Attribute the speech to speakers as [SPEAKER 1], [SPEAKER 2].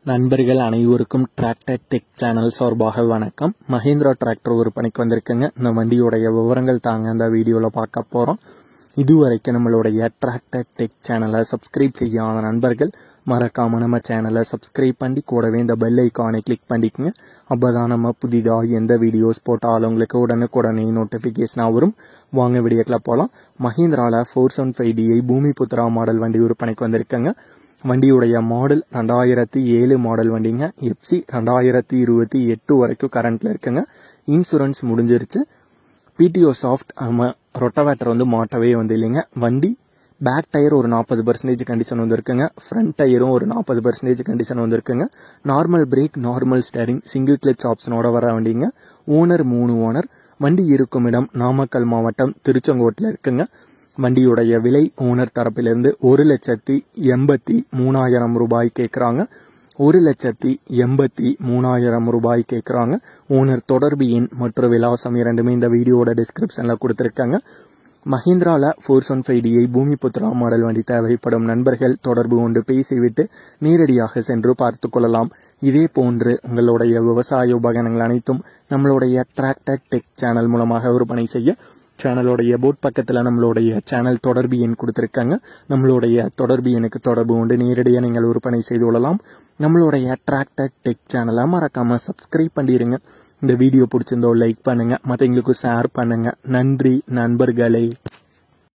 [SPEAKER 1] நண்பர்கள் அனைவருக்கும் tractor tech channel சார்பாக வணக்கம். மஹிந்திரா டிராக்டர் ஒரு பணிக்கு வந்திருக்குங்க. இந்த வண்டியோடைய விவரங்கள் தாங்க இந்த வீடியோவில் பார்க்க போகிறோம். இதுவரைக்கும் நம்மளுடைய டிராக்டர் டெக் சேனலை சப்ஸ்கிரைப் செய்யாத நண்பர்கள் மறக்காமல் நம்ம சேனலை சப்ஸ்கிரைப் பண்ணி கூடவே இந்த பெல் ஐக்கானை கிளிக் பண்ணிக்கோங்க. அப்போ தான் நம்ம புதிதாக எந்த வீடியோஸ் போட்டாலும் உங்களுக்கு உடனுக்குடனே நோட்டிஃபிகேஷனாக வரும். வாங்க வீடியோக்குள்ள போகலாம். மஹிந்திராவில் 475DI பூமிபுத்ரா மாடல் வண்டி ஒரு பணிக்கு வந்திருக்குங்க. வண்டியுடைய மாடல் 2007 மாடல் வண்டிங்க. எஃப்சி 2028 வரைக்கும் கரண்ட்ல இருக்குங்க. இன்சூரன்ஸ் முடிஞ்சிருச்சு. பிடிஓ சாஃப்ட் ரொட்டவேட்டர் மாட்டவே இல்லைங்க. வண்டி பேக் டயர் ஒரு 40% கண்டிஷன் இருக்குங்க. ஃப்ரண்ட் டயரும் ஒரு 40% கண்டிஷன் இருக்குங்க. Normal brake, normal steering, single clutch ஆப்ஷனோட வர வண்டிங்க. Owner 3 owner. வண்டி இருக்கும் இடம் நாமக்கல் மாவட்டம் திருச்செங்கோட்டில் இருக்குங்க. வண்டியுடைய விலை ஓனர் தரப்பிலிருந்து 1,83,000 ரூபாய் கேட்குறாங்க. 1,83,000 ரூபாய் கேட்குறாங்க. ஓனர் தொடர்பு எண் மற்றும் விலாசம் இரண்டுமே இந்த வீடியோட டிஸ்கிரிப்ஷனில் கொடுத்துருக்காங்க. மஹிந்திராவில் 475DI பூமிபுத்ரா மாடல் வண்டி தேவைப்படும் நண்பர்கள் தொடர்பு கொண்டு பேசிவிட்டு நேரடியாக சென்று பார்த்து கொள்ளலாம். இதே போன்று உங்களுடைய விவசாய உபகரணங்கள் அனைத்தும் நம்மளுடைய டிராக்டர் டெக் சேனல் மூலமாக விற்பனை செய்ய சேனலோடைய போட் பக்கத்தில் நம்மளுடைய சேனல் தொடர்பு எண் கொடுத்துருக்காங்க. நம்மளுடைய தொடர்பு எண்ணுக்கு தொடர்பு கொண்டு நேரடியாக நீங்கள் விற்பனை செய்து கொள்ளலாம். நம்மளுடைய டிராக்டர் டெக் சேனலை மறக்காம சப்ஸ்கிரைப் பண்ணிடுங்க. இந்த வீடியோ பிடிச்சிருந்தோ லைக் பண்ணுங்க, மற்றவங்களுக்கு ஷேர் பண்ணுங்க. நன்றி நண்பர்களே.